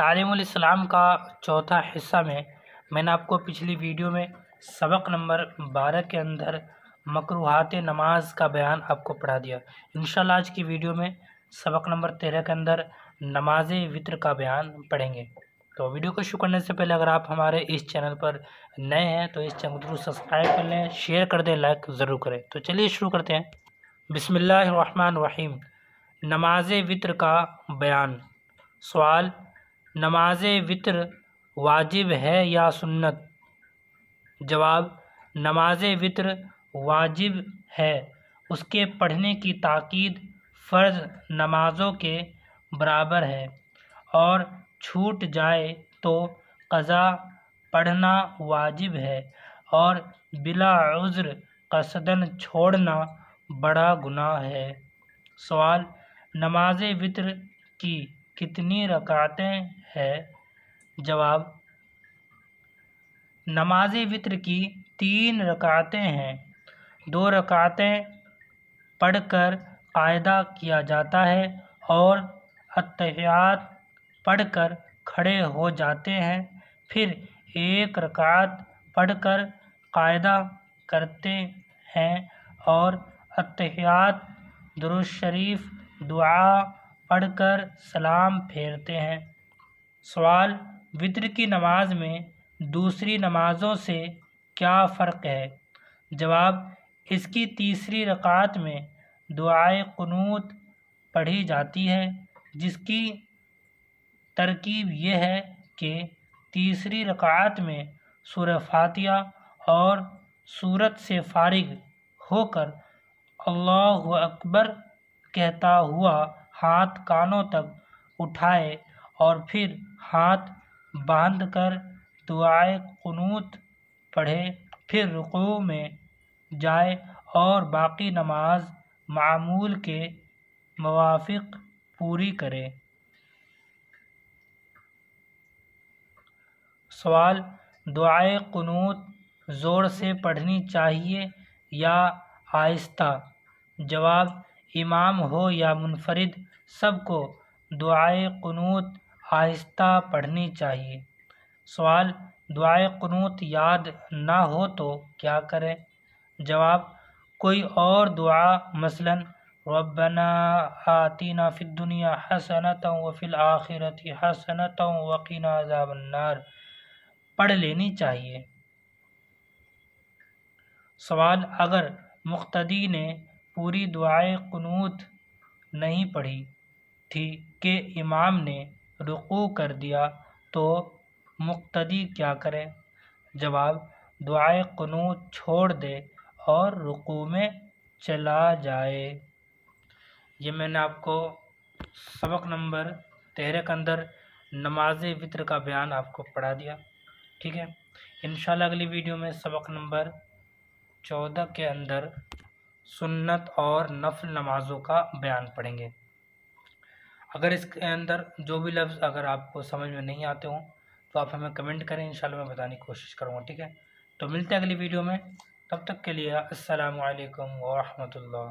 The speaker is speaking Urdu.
تعلیم الاسلام کا چوتھا حصہ میں نے آپ کو پچھلی ویڈیو میں سبق نمبر 12 کے اندر مکروہات نماز کا بیان آپ کو پڑھا دیا۔ انشاءاللہ آج کی ویڈیو میں سبق نمبر 13 کے اندر نماز وتر کا بیان پڑھیں گے۔ تو ویڈیو کو شروع کرنے سے پہلے اگر آپ ہمارے اس چینل پر نئے ہیں تو اس چینل کو ضرور سبسکرائب کر لیں، شیئر کر دیں، لائک ضرور کریں۔ تو چلیے شروع کرتے ہیں۔ بسم اللہ الرحمن الرحیم۔ نماز وتر کا بیان۔ سوال: نماز وتر واجب ہے یا سنت؟ جواب: نماز وتر واجب ہے۔ اس کے پڑھنے کی تاکید فرض نمازوں کے برابر ہے، اور چھوٹ جائے تو قضا پڑھنا واجب ہے، اور بلا عذر قصداً چھوڑنا بڑا گناہ ہے۔ سوال: نماز وتر کی کتنی رکعتیں ہیں؟ جواب: نماز وتر کی 3 رکعتیں ہیں۔ 2 رکعتیں پڑھ کر قاعدہ کیا جاتا ہے اور اتحیات پڑھ کر کھڑے ہو جاتے ہیں، پھر 1 رکعت پڑھ کر قاعدہ کرتے ہیں اور اتحیات، درود شریف، دعا پڑھ کر سلام پھیرتے ہیں۔ سوال: وتر کی نماز میں دوسری نمازوں سے کیا فرق ہے؟ جواب: اس کی تیسری رکعت میں دعائے قنوت پڑھی جاتی ہے، جس کی ترکیب یہ ہے کہ تیسری رکعت میں سورہ فاتحہ اور سورت سے فارغ ہو کر اللہ اکبر کہتا ہوا ہاتھ کانوں تک اٹھائے اور پھر ہاتھ باندھ کر دعائے قنوت پڑھے، پھر رکوع میں جائے اور باقی نماز معمول کے موافق پوری کرے۔ سوال: دعائے قنوت زور سے پڑھنی چاہیے یا آہستہ؟ جواب: امام ہو یا منفرد، سب کو دعائے قنوت آہستہ پڑھنی چاہیے۔ سوال: دعائے قنوت یاد نہ ہو تو کیا کریں؟ جواب: کوئی اور دعا مثلاً ربنا آتنا فی الدنیا حسنۃ وفی الآخرۃ حسنۃ وقنا عذاب النار پڑھ لینی چاہیے۔ سوال: اگر مقتدی نے پوری دعائے قنوت نہیں پڑھی تھی کہ امام نے رکوع کر دیا تو مقتدی کیا کرے؟ جواب: دعائے قنوت چھوڑ دے اور رکوع میں چلا جائے۔ یہ میں نے آپ کو سبق نمبر 13 کے اندر نماز وتر کا بیان آپ کو پڑھا دیا، ٹھیک ہے۔ انشاءاللہ اگلی ویڈیو میں سبق نمبر 14 کے اندر سنت اور نفل نمازوں کا بیان پڑھیں گے۔ اگر اس کے اندر جو بھی لفظ اگر آپ کو سمجھ میں نہیں آتے ہوں تو آپ ہمیں کمنٹ کریں، انشاءاللہ میں بتانے کی کوشش کروں گا، ٹھیک ہے۔ تو ملتے ہیں اگلی ویڈیو میں، تب تک کے لیے السلام علیکم ورحمۃ اللہ۔